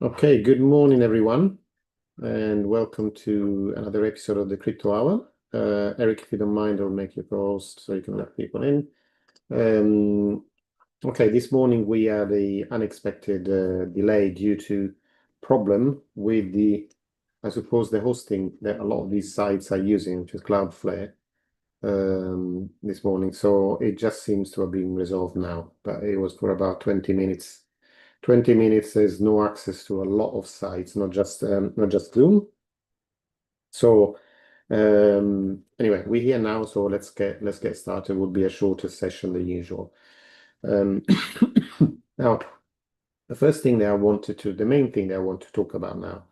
Okay, good morning, everyone, and welcome to another episode of the Crypto Hour. Eric, if you don't mind, I'll make you co-host so you can let people in. Okay, this morning we had a unexpected delay due to problem with I suppose, the hosting that a lot of these sites are using, which is Cloudflare, this morning. So it just seems to have been resolved now, but it was for about 20 minutes. 20 minutes, there's no access to a lot of sites, not just Zoom. So anyway, we're here now, so let's get started. It will be a shorter session than usual. Um, now, the main thing that I want to talk about now.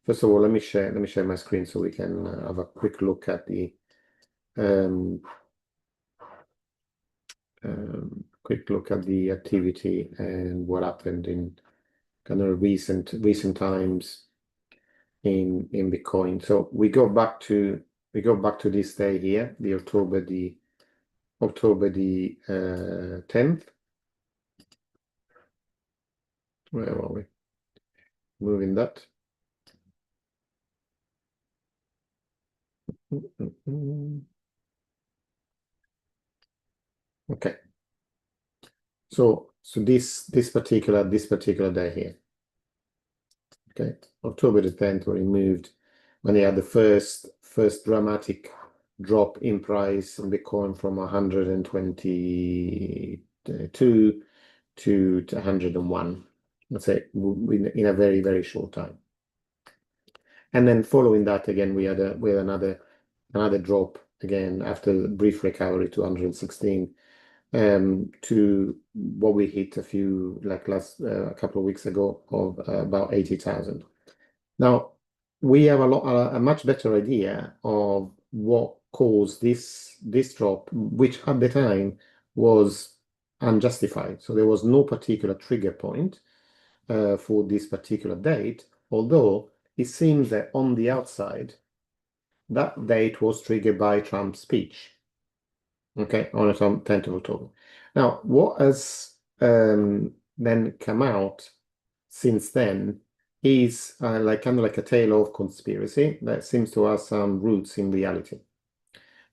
First of all, let me share my screen so we can have a um, quick look at the activity and what happened in kind of recent times in Bitcoin. So we go back to this day here, the October the 10th. Where are we? Moving that. Okay. So this particular day here. Okay. October the 10th, when it moved, when they had the first dramatic drop in price in Bitcoin from 122 to 101. Let's say in a very, very short time. And then following that, again, we had another drop again after a brief recovery to 116, to what we hit a couple of weeks ago of about 80,000. Now we have a much better idea of what caused this drop, which at the time was unjustified. So there was no particular trigger point for this particular date, although it seems that on the outside, that date was triggered by Trump's speech, okay, on a 10th of October. Now, what has then come out since then is kind of like a tale of conspiracy that seems to have some roots in reality.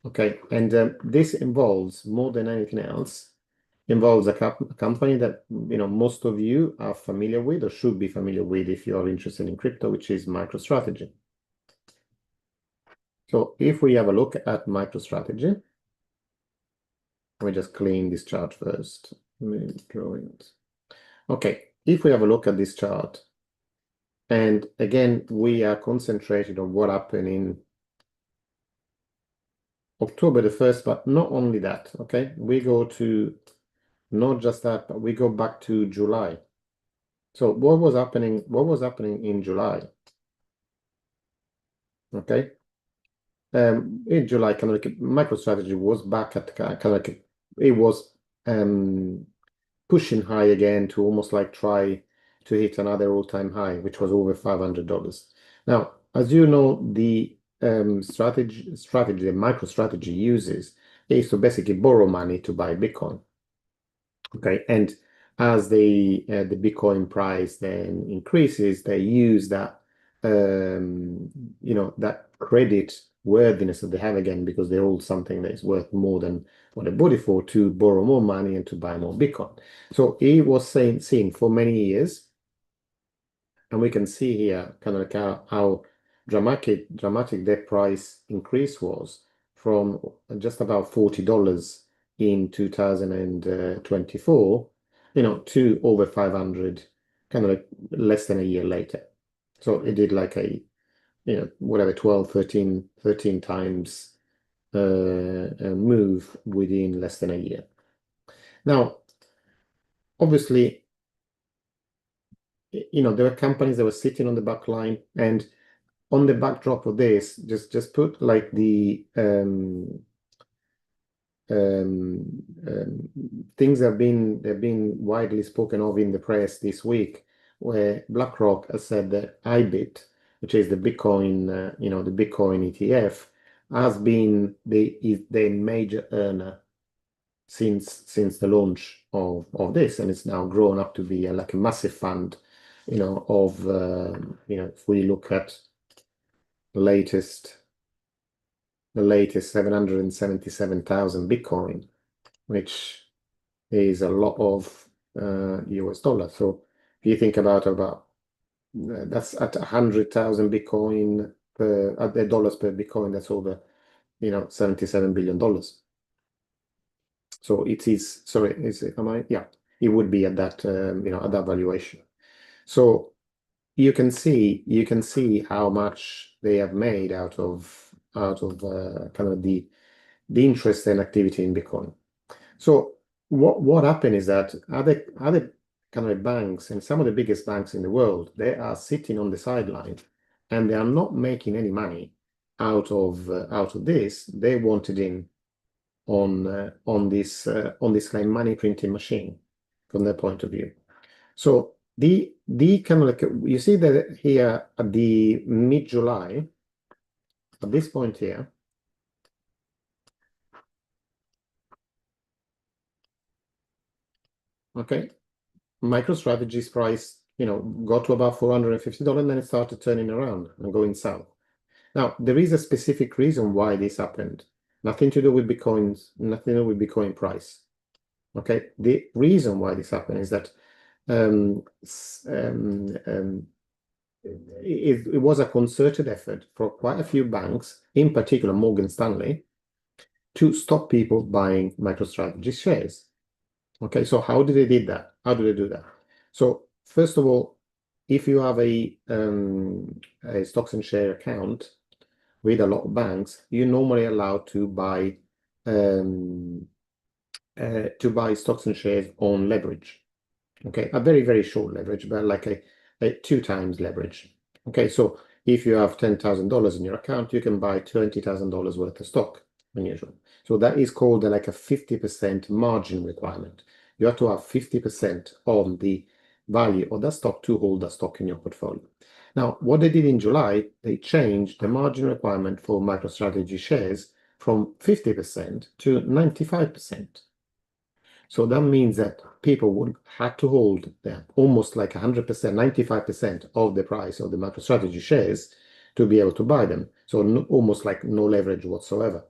Okay, and this involves, more than anything else, involves a company that most of you are familiar with or should be familiar with if you are interested in crypto, which is MicroStrategy. So if we have a look at MicroStrategy, let me just clean this chart first. Okay, if we have a look at this chart, and again, we are concentrated on what happened in October the 1st, but not only that, okay? We go to not just that, but we go back to July. So what was happening in July? Okay. In July, kind of like MicroStrategy was back at kind of like it was pushing high again to almost like try to hit another all-time high, which was over $500. Now, as you know, the strategy that MicroStrategy uses is to basically borrow money to buy Bitcoin. Okay, and as the Bitcoin price then increases, they use that that credit worthiness that they have again because they hold something that is worth more than what they bought it for to borrow more money and to buy more Bitcoin. So he was seen for many years, and we can see here kind of like how dramatic that price increase was from just about $40 in 2024, to over 500, kind of like less than a year later. So it did like whatever, 12, 13 times move within less than a year. Now, obviously, there were companies that were sitting on the back line, and on the backdrop of this, just put like um, um, things have been widely spoken of in the press this week, where BlackRock has said that IBIT, which is the Bitcoin, the Bitcoin ETF, has been the major earner since the launch of this, and it's now grown up to be like a massive fund if we look at the latest 777,000 Bitcoin, which is a lot of US dollars. So if you think about that's at 100,000 Bitcoin at the dollars per Bitcoin, that's over $77 billion. So it is, sorry, yeah, it would be at that at that valuation. So you can see how much they have made out of kind of the interest and activity in Bitcoin. So what happened is that other kind of banks, and some of the biggest banks in the world, they are sitting on the sideline and they are not making any money out of this. They wanted in on this kind of money printing machine from their point of view. So the kind of like, you see that here at the mid-July, at this point here, okay, MicroStrategy's price, got to about $450, and then it started turning around and going south. Now, there is a specific reason why this happened. Nothing to do with Bitcoin's, nothing to do with Bitcoin price. Okay, the reason why this happened is that it was a concerted effort for quite a few banks, in particular Morgan Stanley, to stop people buying MicroStrategy shares. Okay, so how did they did that? How do they do that? So first of all, if you have a stocks and share account with a lot of banks, you're normally allowed to buy stocks and shares on leverage. Okay, a very, very short leverage, but like a 2 times leverage. Okay, so if you have $10,000 in your account, you can buy $20,000 worth of stock, unusual. So that is called like a 50% margin requirement. You have to have 50% on the value of that stock to hold that stock in your portfolio. Now, what they did in July, they changed the margin requirement for MicroStrategy shares from 50% to 95%. So that means that people would have to hold almost like 100%, 95% of the price of the MicroStrategy shares to be able to buy them. So almost like no leverage whatsoever.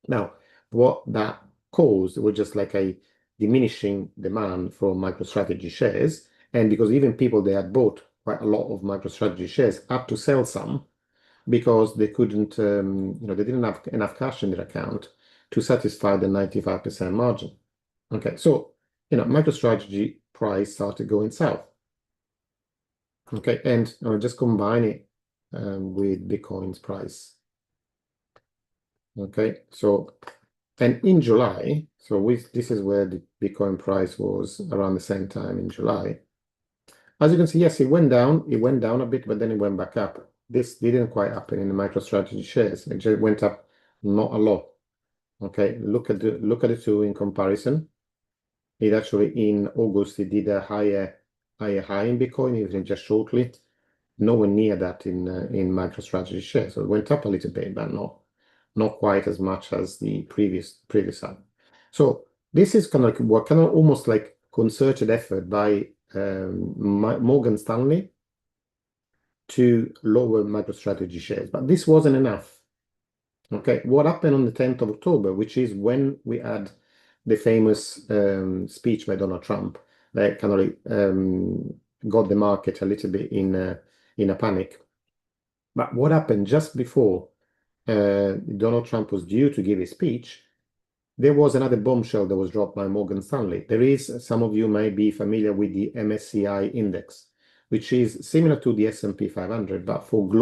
Now, what that caused was just like a diminishing demand for MicroStrategy shares. And because even people that had bought quite a lot of MicroStrategy shares had to sell some because they couldn't, they didn't have enough cash in their account to satisfy the 95% margin. Okay, so MicroStrategy price started going south. Okay, and I'll just combine it with Bitcoin's price. Okay, so and in July, so this is where the Bitcoin price was around the same time in July. As you can see, yes, it went down a bit, but then it went back up. This didn't quite happen in the MicroStrategy shares. It just went up not a lot. Okay, look at the two in comparison. It actually in August it did a higher high in Bitcoin, even just shortly. Nowhere near that in MicroStrategy shares. So it went up a little bit, but not quite as much as the previous time. So this is kind of like what kind of almost like concerted effort by Morgan Stanley to lower MicroStrategy shares, but this wasn't enough. Okay, what happened on the 10th of October, which is when we had the famous speech by Donald Trump that kind of got the market a little bit in a panic. But what happened just before Donald Trump was due to give his speech, there was another bombshell that was dropped by Morgan Stanley. Some of you may be familiar with the MSCI index, which is similar to the S&P 500, but for the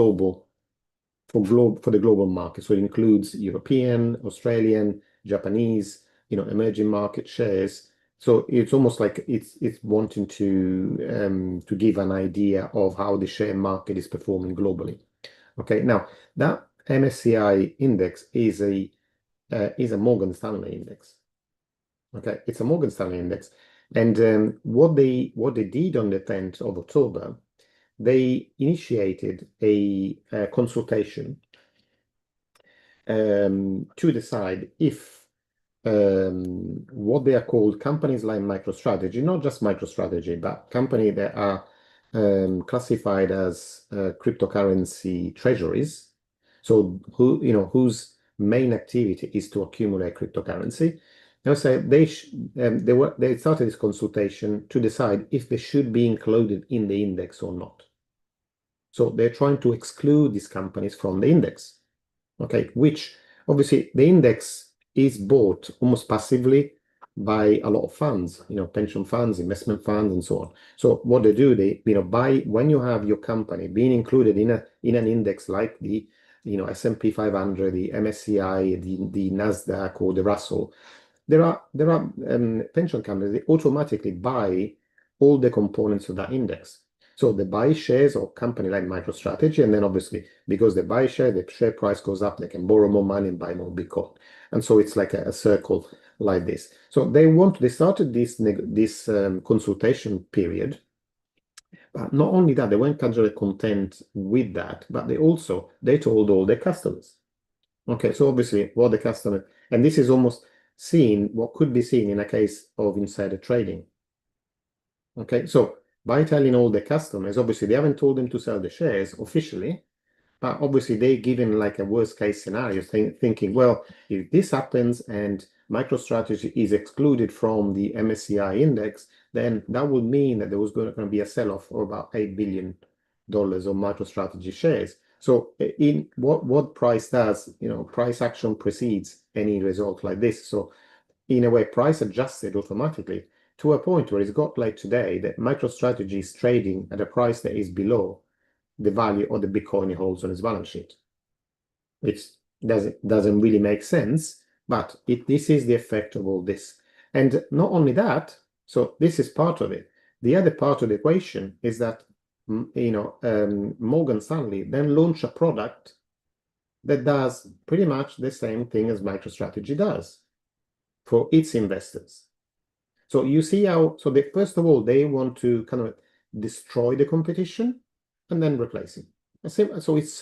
global market. So it includes European, Australian, Japanese, emerging market shares. So it's almost like it's wanting to give an idea of how the share market is performing globally. Okay, now that MSCI index is a Morgan Stanley index. Okay, it's a Morgan Stanley index, and what they did on the 10th of October, they initiated a consultation to decide if what they are called companies like MicroStrategy, not just MicroStrategy, but companies that are classified as cryptocurrency treasuries. So whose main activity is to accumulate cryptocurrency. Now say they started this consultation to decide if they should be included in the index or not. So they're trying to exclude these companies from the index. Okay, which obviously the index is bought almost passively by a lot of funds, pension funds, investment funds, and so on. So what they do, they, buy when you have your company being included in an index like the, S&P 500, the MSCI, the Nasdaq, or the Russell, there are pension companies, they automatically buy all the components of that index. So they buy shares of company like MicroStrategy, and then obviously because they buy shares, the share price goes up, they can borrow more money and buy more Bitcoin. And so it's like a circle like this. So they started this consultation period, but not only that, they weren't casually content with that, but they told all their customers. Okay, so obviously what the customer, and this is almost what could be seen in a case of insider trading. Okay, so by telling all the customers, obviously they haven't told them to sell the shares officially, but obviously they given like a worst case scenario, thinking, well, if this happens and MicroStrategy is excluded from the MSCI index, then that would mean that there was going to be a sell-off of about $8 billion of MicroStrategy shares. So in what price does, price action precedes any result like this. So in a way, price adjusted automatically to a point where it's got like today that MicroStrategy is trading at a price that is below the value of the Bitcoin he holds on his balance sheet. Which doesn't really make sense, but this is the effect of all this. And not only that, so this is part of it. The other part of the equation is that Morgan Stanley then launched a product that does pretty much the same thing as MicroStrategy does for its investors. So you see how, first of all, they want to kind of destroy the competition and then replace it. So it's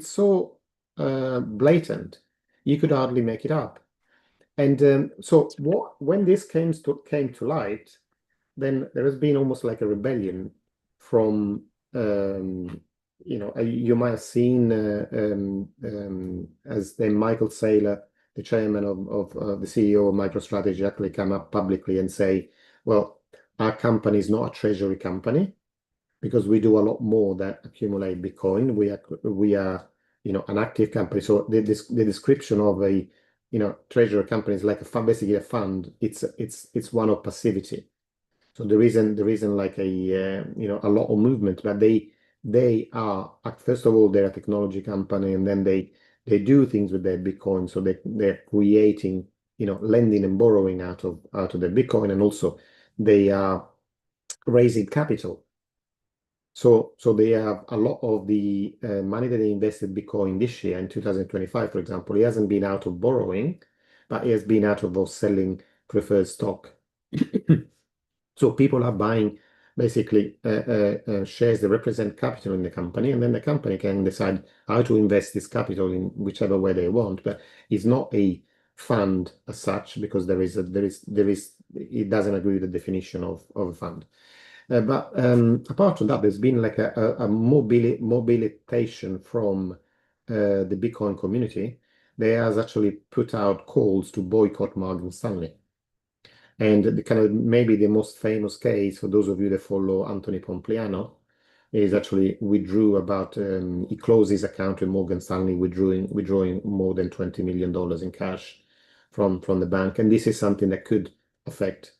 so blatant, you could hardly make it up. And so when this came to light, then there has been almost like a rebellion from you might have seen as then Michael Saylor, the chairman of the CEO of MicroStrategy, actually come up publicly and say, well, our company is not a treasury company because we do a lot more than accumulate Bitcoin. We are an active company. So the description of a treasury company is like a fund, basically a fund. It's one of passivity. So there isn't like a lot of movement, but they are, first of all, they're a technology company, and then they do things with their Bitcoin. So they're creating lending and borrowing out of their Bitcoin, and also they are raising capital. So they have a lot of the money that they invested Bitcoin this year in 2025, for example. It hasn't been out of borrowing, but it has been out of selling preferred stock. So people are buying basically shares that represent capital in the company, and then the company can decide how to invest this capital in whichever way they want. But it's not a fund as such because it doesn't agree with the definition of a fund. But apart from that, there's been like a mobilization from the Bitcoin community. They has actually put out calls to boycott Morgan Stanley. And the kind of maybe the most famous case for those of you that follow Anthony Pompliano is actually he closed his account with Morgan Stanley, withdrawing more than $20 million in cash from the bank. And this is something that could affect,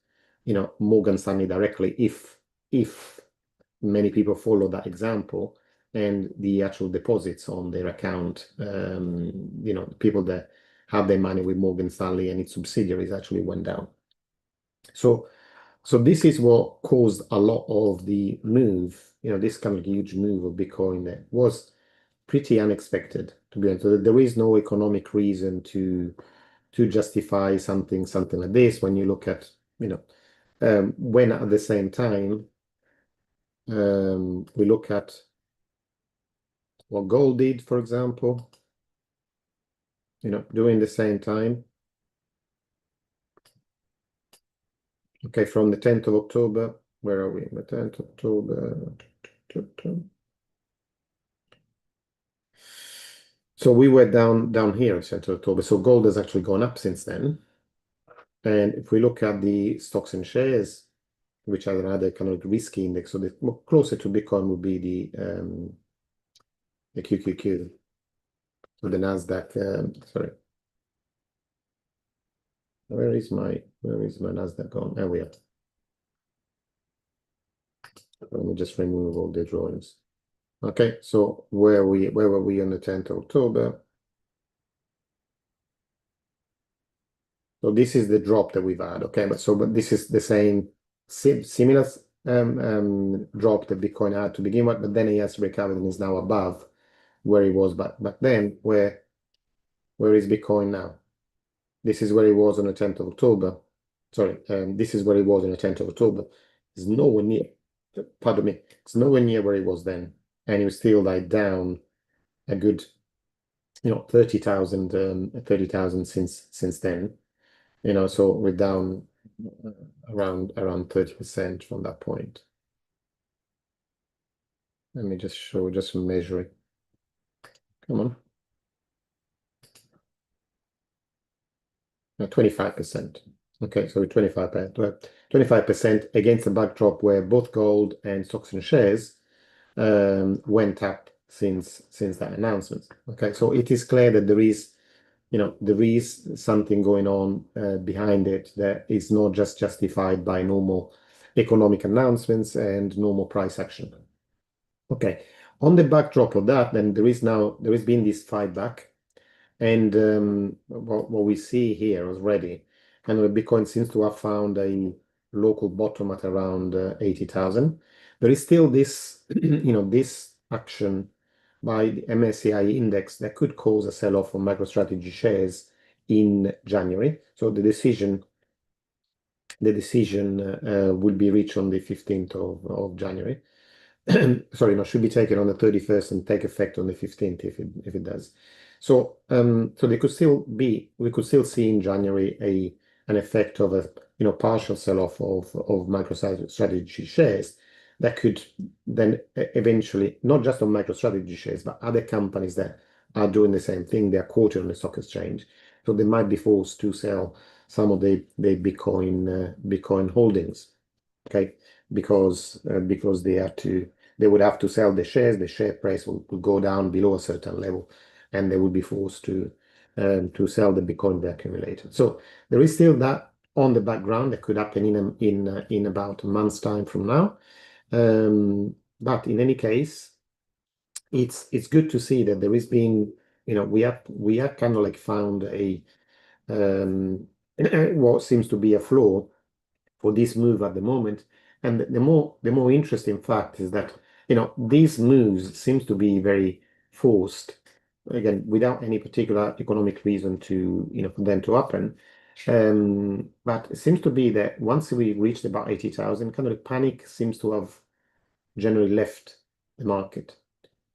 Morgan Stanley directly if many people follow that example and the actual deposits on their account, people that have their money with Morgan Stanley and its subsidiaries actually went down. So this is what caused a lot of the move, this kind of huge move of Bitcoin that was pretty unexpected, to be honest. So there is no economic reason to justify something like this when you look at, when at the same time we look at what gold did, for example, during the same time. Okay, from the 10th of October, where are we? The 10th of October. So we were down here in center October. So gold has actually gone up since then. And if we look at the stocks and shares, which are another kind of risky index, so the closer to Bitcoin would be the QQQ, so the Nasdaq. Sorry, where is my Nasdaq gone? There we are. Let me just remove all the drawings. Okay, so where were we on the 10th of October? So this is the drop that we've had. Okay, but this is the same similar drop that Bitcoin had to begin with, but then he has recovered and is now above where he was back then. Where is Bitcoin now? This is where he was on the 10th of October. Sorry, this is where he was on the 10th of October. It's nowhere near, pardon me, it's nowhere near where he was then. And he was still like down a good, 30,000 since then. So we're down around 30% from that point. Let me just show, just measuring. Come on. 25%. Okay, so 25% against the backdrop where both gold and stocks and shares went up since that announcement. Okay, so it is clear that there is something going on behind it that is not just justified by normal economic announcements and normal price action. Okay, on the backdrop of that, then there has been this fight back. And what we see here already, kind of Bitcoin seems to have found a local bottom at around 80,000. There is still this, this action by the MSCI index that could cause a sell-off on MicroStrategy shares in January. So the decision will be reached on the 15th of January. Sorry, no, should be taken on the 31st and take effect on the 15th if it does. So we could still see in January an effect of a partial sell-off of MicroStrategy shares that could then eventually, not just on MicroStrategy shares, but other companies that are doing the same thing, they are quoted on the stock exchange. So they might be forced to sell some of the Bitcoin holdings, okay, because they would have to sell the shares. The share price will go down below a certain level, and they would be forced to sell the Bitcoin they accumulated. So there is still that on the background that could happen in about a month's time from now. But in any case, it's good to see that there has been, we have kind of like found a what seems to be a flaw for this move at the moment. And the more interesting fact is that these moves seems to be very forced, again without any particular economic reason to for them to happen. But it seems to be that once we reached about 80,000, kind of panic seems to have generally left the market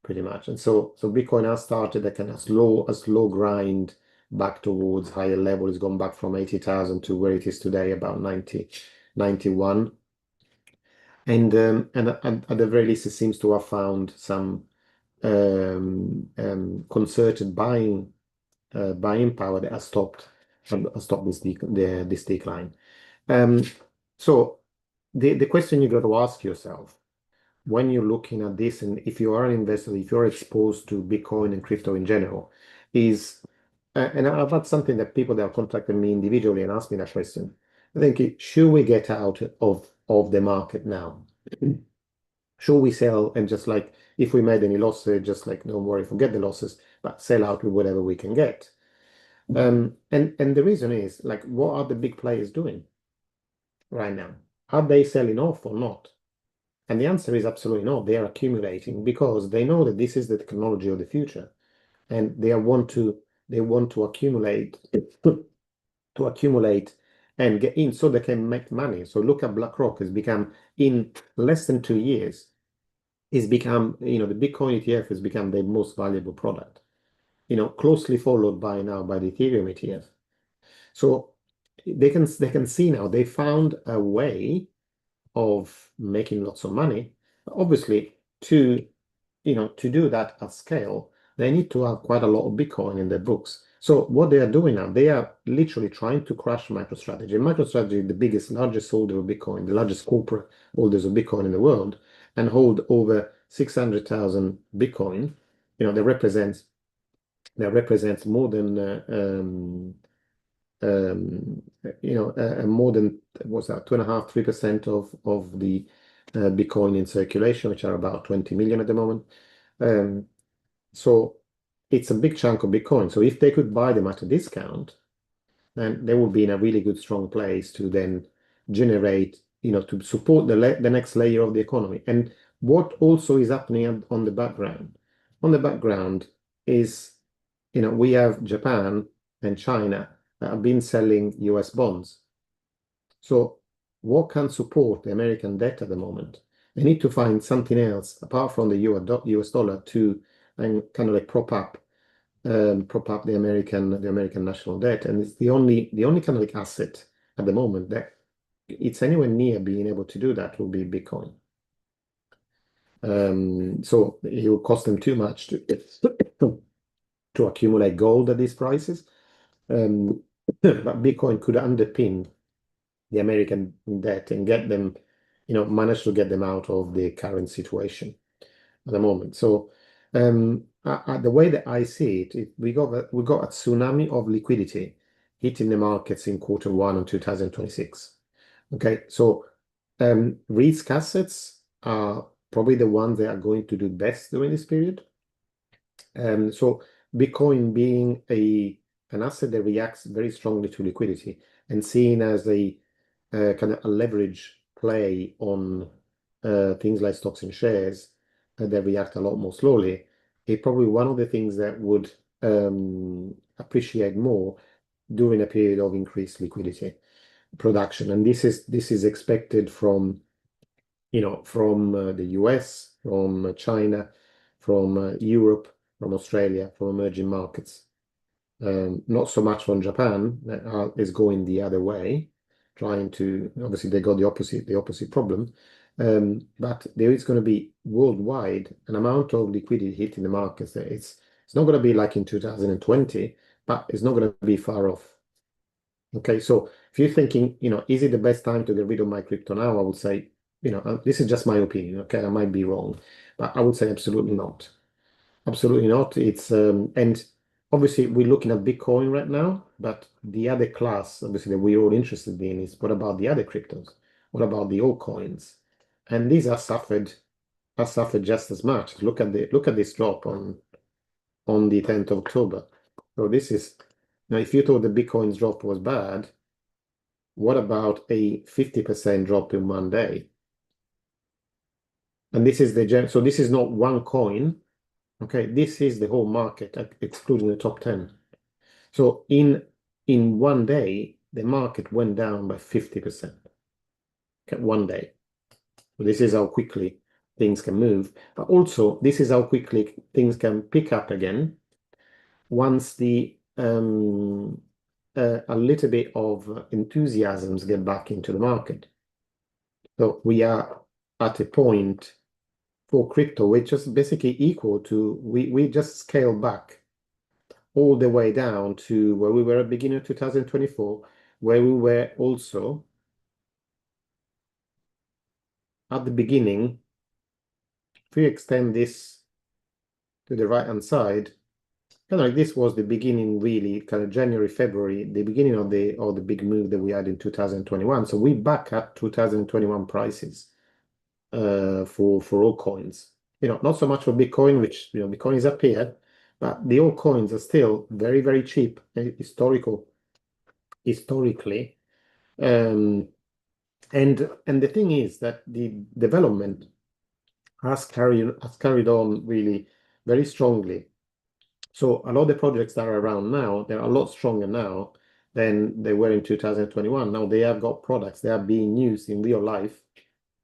pretty much. And so Bitcoin has started a kind of slow grind back towards higher level. It's gone back from 80,000 to where it is today, about 91. And at the very least, it seems to have found some concerted buying power that has stopped this decline. So the question you got to ask yourself when you're looking at this, and if you are an investor, if you're exposed to Bitcoin and crypto in general, is and I've had something that people that have contacted me individually and asked me that question. I think, should we get out of the market now? Should we sell and just like if we made any losses, just like don't worry, forget the losses, but sell out with whatever we can get? And the reason is like, what are the big players doing right now? Are they selling off or not? And the answer is absolutely not. They are accumulating because they know that this is the technology of the future, and they want to accumulate and get in so they can make money. So look at BlackRock has become in less than 2 years, the Bitcoin ETF has become the most valuable product. Closely followed by the Ethereum ETF. So they can see now they found a way of making lots of money. Obviously, to do that at scale, they need to have quite a lot of Bitcoin in their books. So what they are doing now, they are literally trying to crush MicroStrategy. MicroStrategy is the biggest, largest holder of Bitcoin, the largest corporate holders of Bitcoin in the world, and hold over 600,000 Bitcoin. That represents more than more than what's that 2.5, 3% of the Bitcoin in circulation, which are about 20 million at the moment. So it's a big chunk of Bitcoin. So if they could buy them at a discount, then they would be in a really good, strong place to then generate, to support the next layer of the economy. And what also is happening on the background? On the background is, we have Japan and China that have been selling US bonds. So what can support the American debt at the moment? They need to find something else apart from the US dollar to and kind of like prop up the American national debt, and it's the only kind of like asset at the moment that it's anywhere near being able to do that will be Bitcoin. So it will cost them too much to accumulate gold at these prices. But Bitcoin could underpin the American debt and get them, manage to get them out of the current situation at the moment. So the way that I see it, we got a tsunami of liquidity hitting the markets in Q1 of 2026. Okay, so risk assets are probably the ones that are going to do best during this period. So Bitcoin being an asset that reacts very strongly to liquidity and seen as a kind of a leverage play on things like stocks and shares that react a lot more slowly, is probably one of the things that would appreciate more during a period of increased liquidity production. And this is expected from the US, from China, from Europe, from Australia, from emerging markets. Not so much from Japan, that is going the other way, trying to, obviously they got the opposite problem. But there is going to be worldwide an amount of liquidity hitting the markets that it's not going to be like in 2020, but it's not going to be far off. Okay, so if you're thinking, is it the best time to get rid of my crypto now? I would say, this is just my opinion. Okay, I might be wrong, but I would say absolutely not. Absolutely not. It's and obviously we're looking at Bitcoin right now, but the other class, obviously, that we're all interested in is what about the other cryptos? What about the altcoins? And these are suffered just as much. Look at this drop on the 10th of October. So this is now, if you thought the Bitcoin's drop was bad, what about a 50% drop in one day? And this is so this is not one coin. Okay, this is the whole market, excluding the top 10. So in one day, the market went down by 50%. Okay, one day. So this is how quickly things can move. But also, this is how quickly things can pick up again once a little bit of enthusiasms get back into the market. So we are at a point for crypto, which is basically equal to, we just scale back all the way down to where we were at the beginning of 2024, where we were also at the beginning. If we extend this to the right-hand side, kind of like this was the beginning, really, kind of January, February, the beginning of the big move that we had in 2021. So we back at 2021 prices for all coins. Not so much for Bitcoin, which Bitcoin is up here, but the old coins are still very, very cheap historically. And the thing is that the development has carried on really very strongly. So a lot of the projects that are around now, they're a lot stronger now than they were in 2021. Now they have got products that are being used in real life,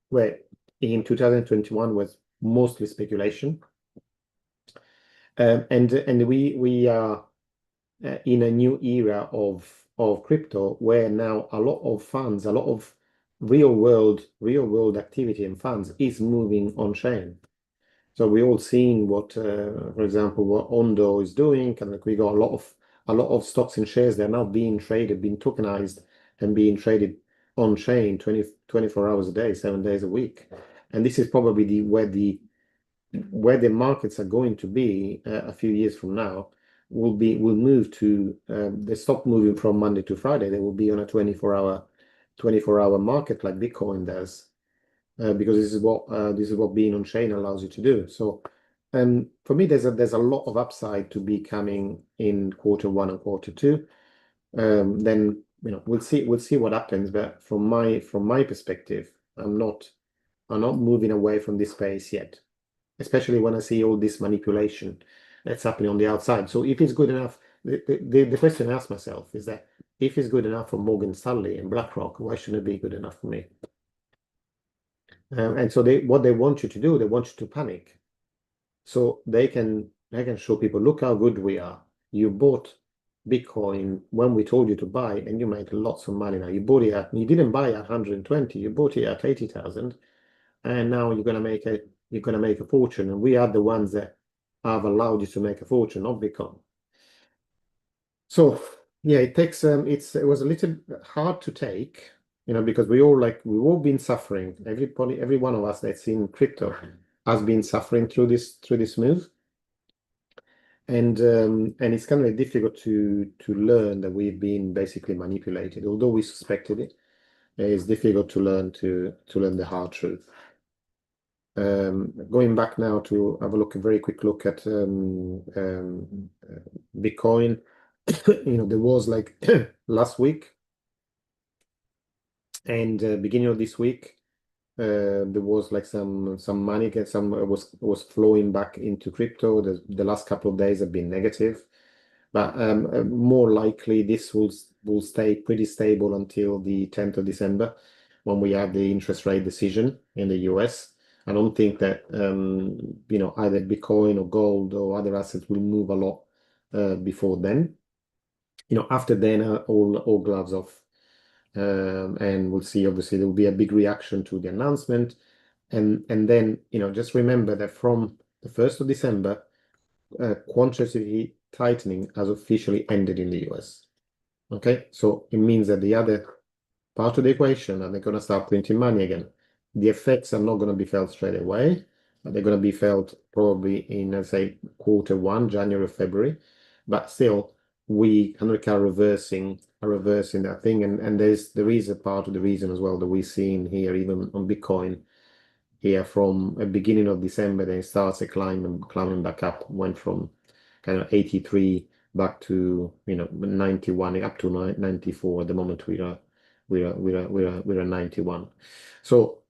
where in 2021 was mostly speculation. And we are in a new era of crypto, where now a lot of funds, a lot of real world activity and funds is moving on chain. So we all seen what, for example, what Ondo is doing, and like we got a lot of stocks and shares. They're now being traded, being tokenized, and being traded on chain 24 hours a day, 7 days a week. And this is probably where the markets are going to be a few years from now. Will move to they stop moving from Monday to Friday. They will be on a 24-hour market like Bitcoin does because this is what being on chain allows you to do. So, for me, there's a lot of upside to be coming in Q1 and Q2. Then we'll see what happens. But from my perspective, I'm not moving away from this space yet, especially when I see all this manipulation that's happening on the outside. So if it's good enough, the question I ask myself is that if it's good enough for Morgan Stanley and BlackRock, why shouldn't it be good enough for me? And so what they want you to do, they want you to panic. So they can show people, look how good we are. You bought Bitcoin when we told you to buy, and you made lots of money now. You didn't buy at 120, you bought it at 80,000, and now you're gonna make a fortune. And we are the ones that have allowed you to make a fortune, not Bitcoin. So yeah, it was a little hard to take, because we've all been suffering. Everybody, every one of us that's in crypto has been suffering through this move. And it's kind of difficult to learn that we've been basically manipulated, although we suspected it. It's difficult to learn the hard truth. Going back now to have a very quick look at Bitcoin. There was last week and beginning of this week, there was some money was flowing back into crypto. The last couple of days have been negative, but more likely this will stay pretty stable until the 10th of December when we have the interest rate decision in the US. I don't think that either Bitcoin or gold or other assets will move a lot before then. After then, all gloves off. And we'll see. Obviously, there will be a big reaction to the announcement, and then just remember that from the 1st of December, quantitative tightening has officially ended in the US. Okay, so it means that the other part of the equation, and they're going to start printing money again. The effects are not going to be felt straight away. They're going to be felt probably in, let's say, Q1, January, February, but still we kind of are reversing that thing, and there is a part of the reason as well that we've seen here, even on Bitcoin here from the beginning of December. Then it starts climbing back up, went from kind of 83 back to 91 up to 94. At the moment we're at 91. So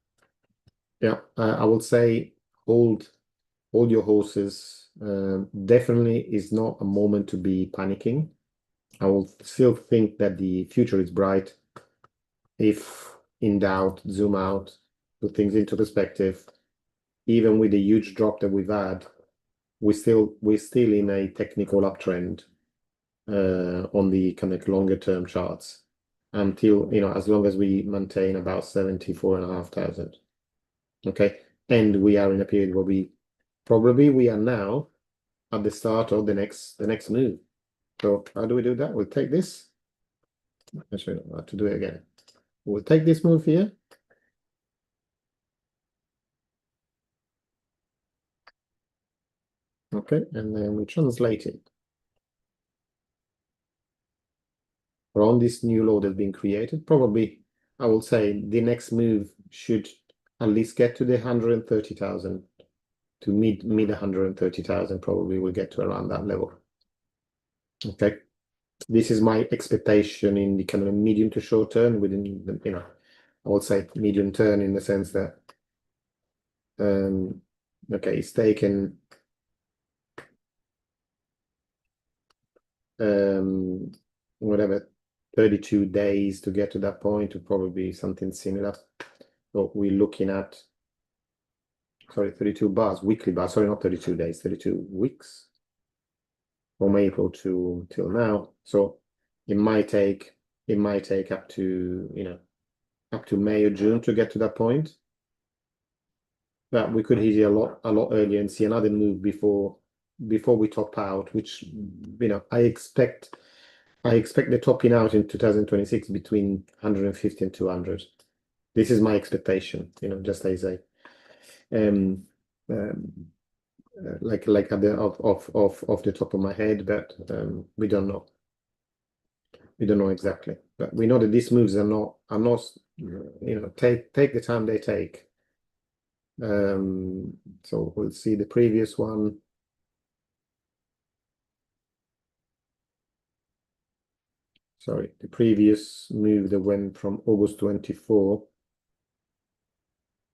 yeah, I would say hold your horses. Definitely is not a moment to be panicking. I will still think that the future is bright. If in doubt, zoom out, put things into perspective. Even with the huge drop that we've had, we're still in a technical uptrend on the kind of longer term charts until as long as we maintain about 74,500. Okay, and we are in a period where we are now at the start of the next move. So how do we do that? We'll take this. I'll show you how to do it again. We'll take this move here. Okay, and then we translate it on this new law that's been created. Probably, I will say the next move should at least get to the 130,000 to mid 130,000. Probably we'll get to around that level. Okay, this is my expectation in the kind of medium to short term. Within the, I would say medium term in the sense that okay, it's taken whatever 32 days to get to that point, to probably something similar. So we're looking at 32 bars, weekly bars, sorry, not 32 days, 32 weeks from April till now. So it might take up to May or June to get to that point. But we could hit it a lot earlier and see another move before we top out, which I expect the topping out in 2026 between 150 and 200. This is my expectation, just as um, um, like at the off the top of my head, but we don't know. We don't know exactly, but we know that these moves are not take the time they take. So we'll see the previous one. Sorry, the previous move that went from August 24.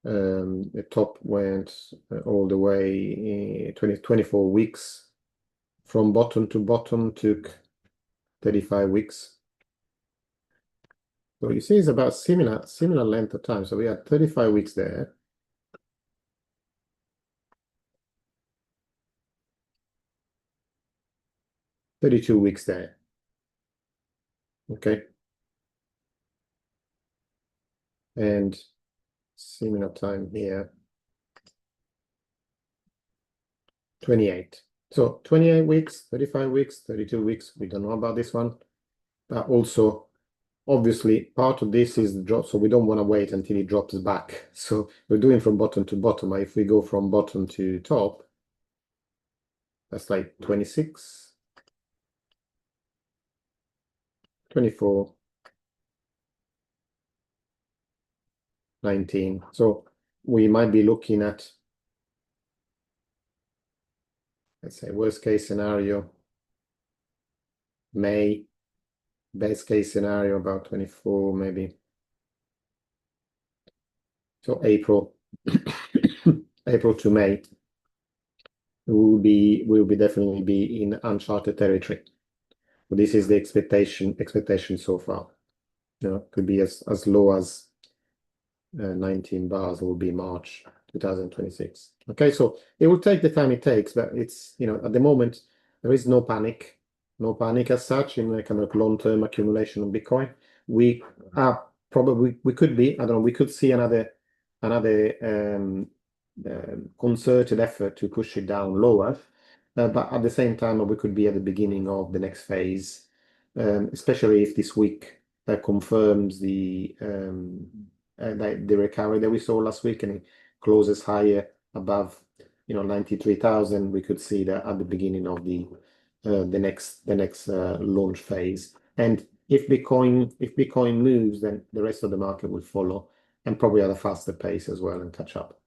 The top went all the way 24 weeks. From bottom to bottom took 35 weeks. So you see it's about similar length of time. So we had 35 weeks there. $32 weeks there. Okay. And similar time here. 28. So 28 weeks, 35 weeks, 32 weeks. We don't know about this one. But also, obviously, part of this is the drop. So we don't want to wait until it drops back. So we're doing from bottom to bottom. If we go from bottom to top, that's like 26, 24, 19. So we might be looking at, let's say, worst case scenario, May, best case scenario about 24, maybe. So April, April to May, will be definitely be in uncharted territory. But this is the expectation so far. Could be as low as 19 bars will be March 2026. Okay, so it will take the time it takes, but it's at the moment there is no panic as such in a kind of long-term accumulation of Bitcoin. We are probably we could be, I don't know, we could see another concerted effort to push it down lower. But at the same time, we could be at the beginning of the next phase, especially if this week confirms the recovery that we saw last week and it closes higher above 93,000. We could see that at the beginning of the next launch phase. And if Bitcoin moves, then the rest of the market will follow and probably at a faster pace as well and catch up.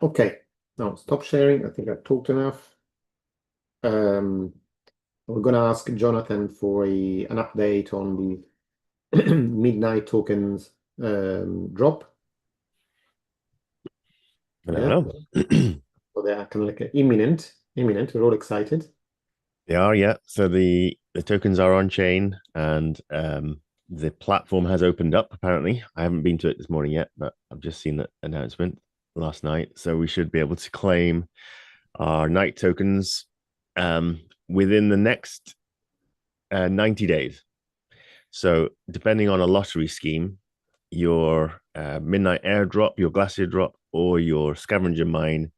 Okay, now stop sharing. I think I've talked enough. We're going to ask Jonathan for an update on the midnight tokens drop. Hello. So they are kind of like imminent. We're all excited. They are, yeah. So the tokens are on chain, and the platform has opened up. Apparently, I haven't been to it this morning yet, but I've just seen that announcement last night. So we should be able to claim our night tokens within the next 90 days. So depending on a lottery scheme, your midnight airdrop, your glacier drop, or your scavenger mine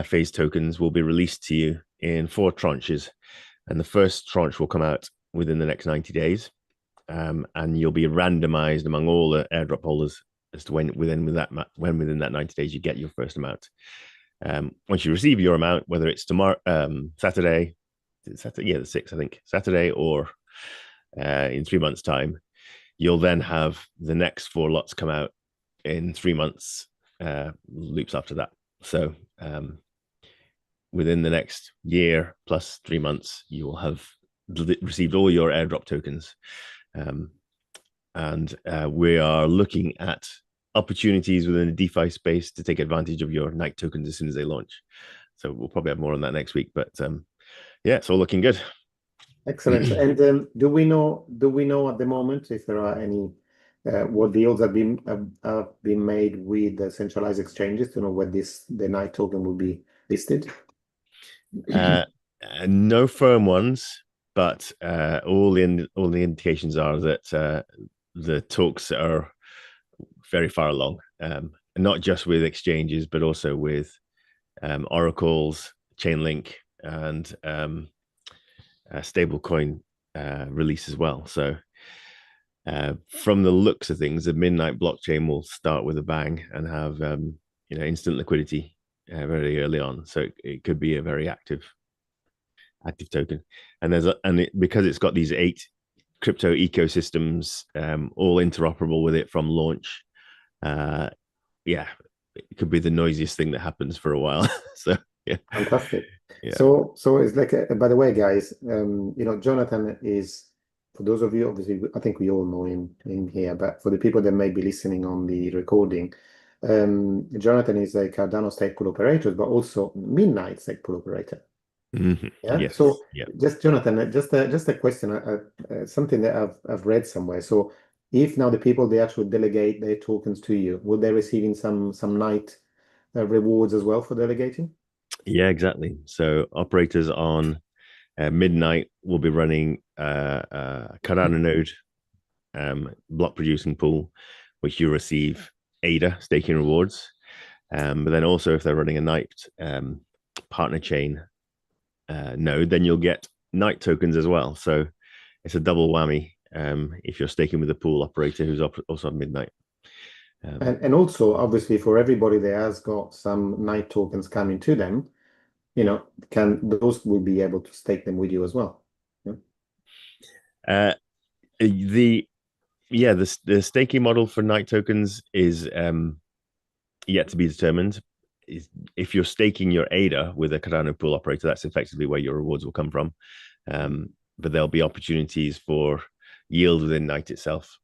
phase tokens will be released to you in 4 tranches. And the first tranche will come out within the next 90 days. And you'll be randomized among all the airdrop holders as to when within that 90 days you get your first amount. Once you receive your amount, whether it's tomorrow, Saturday, the 6th, I think, Saturday, or in 3 months' time, you'll then have the next 4 lots come out in 3 months loops after that. So within the next year plus 3 months, you will have received all your airdrop tokens. And we are looking at opportunities within the DeFi space to take advantage of your night tokens as soon as they launch. So we'll probably have more on that next week. But yeah, it's all looking good. Excellent. And do we know at the moment if there are any what deals have been made with the centralized exchanges to know where the night token will be listed? No firm ones, but all the indications are that the talks are very far along. not just with exchanges, but also with oracles, Chainlink, and stablecoin release as well. So from the looks of things, the Midnight blockchain will start with a bang and have instant liquidity very early on. So it could be a very active token. And because it's got these 8 crypto ecosystems all interoperable with it from launch. Yeah, it could be the noisiest thing that happens for a while. So yeah, Fantastic. yeah. So it's like, by the way, guys, Jonathan is, for those of you, obviously, I think we all know him in here, but for the people that may be listening on the recording, Jonathan is a Cardano stake pool operator, but also Midnight stake pool operator. Mm-hmm. Yeah. Yes. So Yeah. just Jonathan, just a question, something that I've read somewhere. So if now the people they actually delegate their tokens to you, will they receiving some night rewards as well for delegating? Yeah, exactly. So operators on midnight will be running Cardano node block producing pool, which you receive ADA staking rewards. But then also if they're running a night partner chain node, then you'll get night tokens as well. So it's a double whammy if you're staking with a pool operator who's also on midnight. And also, obviously, for everybody that has got some night tokens coming to them, can those will be able to stake them with you as well? Yeah. Uh, the the staking model for night tokens is yet to be determined. If you're staking your ADA with a Cardano pool operator, that's effectively where your rewards will come from. But there'll be opportunities for yield within Night itself.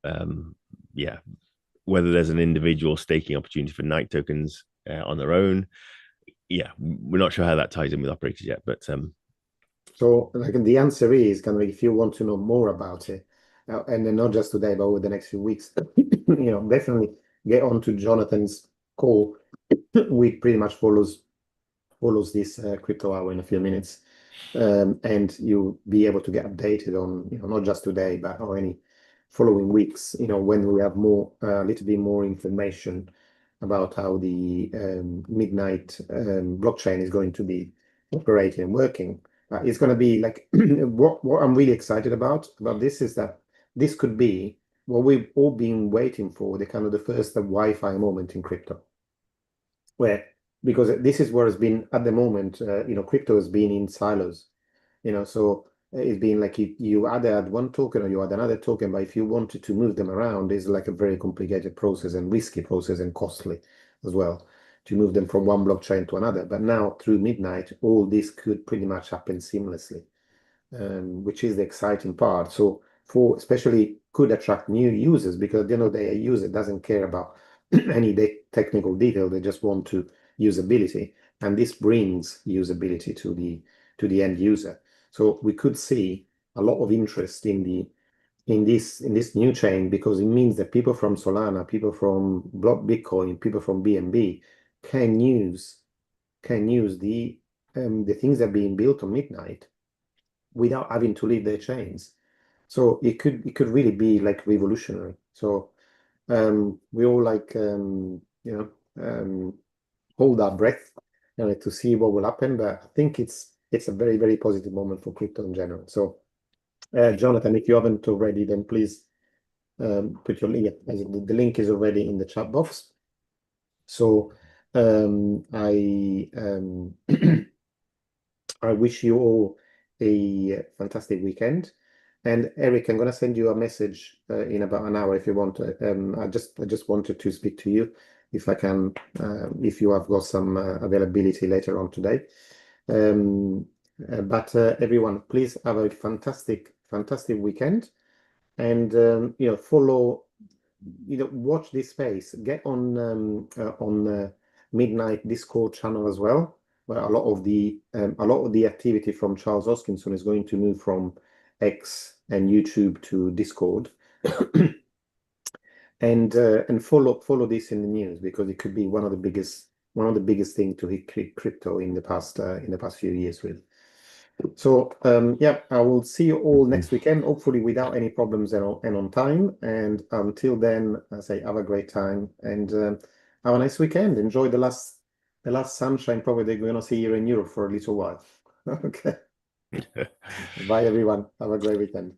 Yeah, whether there's an individual staking opportunity for Night tokens on their own, yeah, we're not sure how that ties in with operators yet. But So, like, the answer is kind of if you want to know more about it, and then not just today, but over the next few weeks, definitely get on to Jonathan's call. We pretty much follows this crypto hour in a few minutes, and you'll be able to get updated on not just today but or any following weeks. When we have a little bit more information about how the Midnight blockchain is going to be operating and working. It's going to be like what I'm really excited about this is that this could be what we've all been waiting for, the kind of the first Wi-Fi moment in crypto, where because this is where it's been at the moment. Crypto has been in silos. So it's been like you either add one token or you add another token, but if you wanted to move them around, it's like a very complicated process and risky process and costly as well to move them from one blockchain to another. But now through Midnight, all this could pretty much happen seamlessly, which is the exciting part. So for especially could attract new users because the user doesn't care about any technical detail. They just want to usability, and this brings usability to the end user. So we could see a lot of interest in this new chain because it means that people from Solana, people from Bitcoin, people from BNB can use the things that are being built on Midnight without having to leave their chains. So it could really be like revolutionary. So we all like hold our breath to see what will happen. But I think it's a very, very positive moment for crypto in general. So Jonathan, if you haven't already, then please put your link. The link is already in the chat box. So I I wish you all a fantastic weekend. And Eric, I'm going to send you a message in about an hour if you want. I just wanted to speak to you if I can, if you have got some availability later on today. But everyone, please have a fantastic, fantastic weekend, and follow, watch this space. Get on Midnight Discord channel as well, where a lot of the activity from Charles Hoskinson is going to move from X and YouTube to Discord. And follow this in the news because it could be one of the biggest thing to hit crypto in the past few years really. So yeah, I will see you all next weekend, hopefully without any problems and on time. And until then, I say have a great time and Have a nice weekend. Enjoy the last sunshine probably they're going to see here in Europe for a little while. Okay. Bye, everyone. Have a great weekend.